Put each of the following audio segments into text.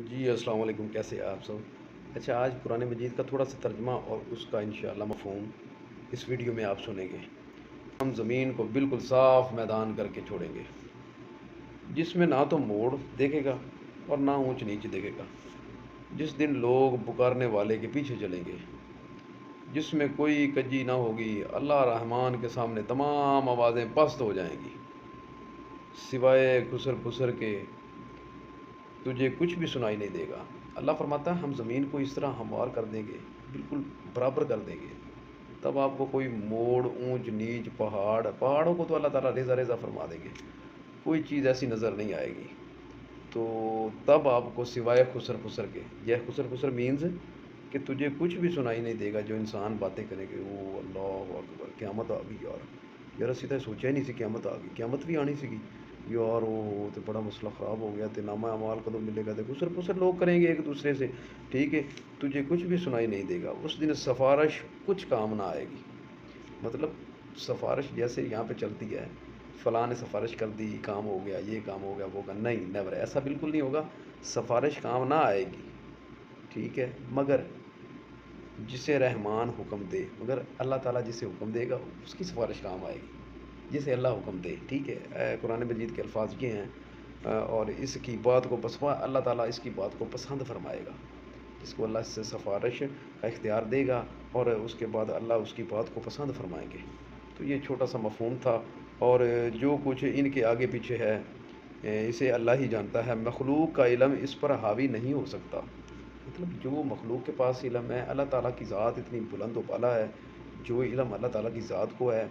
جی السلام علیکم، کیسے ہیں آپ سب؟ اچھا، آج قرآن مجید کا تھوڑا سا ترجمہ اور اس کا انشاءاللہ مفہوم اس ویڈیو میں آپ سنیں گے۔ ہم زمین کو بالکل صاف میدان کر کے چھوڑیں گے، جس میں نہ تو موڑ دیکھے گا اور نہ اونچ نیچ دیکھے گا، جس دن لوگ پکارنے والے کے پیچھے چلیں گے، جس میں کوئی کجی نہ ہوگی۔ اللہ رحمان کے سامنے تمام آوازیں پست ہو جائیں گی، سوائے خسر پسر کے تجھے کچھ بھی سنائی نہیں دے گا۔ اللہ فرماتا ہے ہم زمین کو اس طرح ہموار کر دیں گے، بالکل برابر کر دیں گے، تب آپ کو کوئی موڑ اونچ نیچ پہاڑوں کو تو اللہ تعالیٰ ریزہ ریزہ فرما دیں گے، کوئی چیز ایسی نظر نہیں آئے گی۔ تو تب آپ کو سوائے خسر پسر کے، یہ خسر پسر مینز کہ تجھے کچھ بھی سنائی نہیں دے گا۔ جو انسان باتیں کریں گے، او اللہ اکبر، قیامت آ گئی یار سیدھا سوچا ہی نہیں سی قیامت آ گئی، قیامت بھی آنی سی یار، وہ تو بڑا مسئلہ خراب ہو گیا، تے نامہ اعمال کدوں ملے گا؟ تے خسر پسر لوگ کریں گے ایک دوسرے سے، ٹھیک ہے، تجھے کچھ بھی سنائی نہیں دے گا۔ اس دن سفارش کچھ کام نہ آئے گی، مطلب سفارش جیسے یہاں پہ چلتی ہے، فلاں نے سفارش کر دی، کام ہو گیا، یہ کام ہو گیا، وہ کام نہیں، نیور، ایسا بالکل نہیں ہوگا۔ سفارش کام نہ آئے گی، ٹھیک ہے، مگر جسے رحمان حکم دے، مگر اللہ تعالیٰ جسے حکم دے گا اس کی سفارش کام آئے گی، جسے اللہ حکم دے، ٹھیک ہے۔ قرآن مجید کے الفاظ یہ ہیں، اور اس کی بات کو اللہ تعالیٰ اس کی بات کو پسند فرمائے گا، جس کو اللہ سے سفارش کا اختیار دے گا اور اس کے بعد اللہ اس کی بات کو پسند فرمائیں گے۔ تو یہ چھوٹا سا مفہوم تھا، اور جو کچھ ان کے آگے پیچھے ہے اسے اللہ ہی جانتا ہے، مخلوق کا علم اس پر حاوی نہیں ہو سکتا۔ مطلب جو مخلوق کے پاس علم ہے، اللہ تعالیٰ کی ذات اتنی بلند و بالا ہے، جو علم اللہ تعالیٰ کی ذات کو ہے،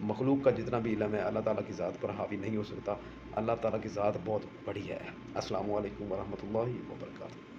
مخلوق کا جتنا بھی علم ہے اللہ تعالیٰ کی ذات پر حاوی نہیں ہو سکتا۔ اللہ تعالیٰ کی ذات بہت بڑی ہے۔ السلام علیکم ورحمۃ اللہ وبرکاتہ۔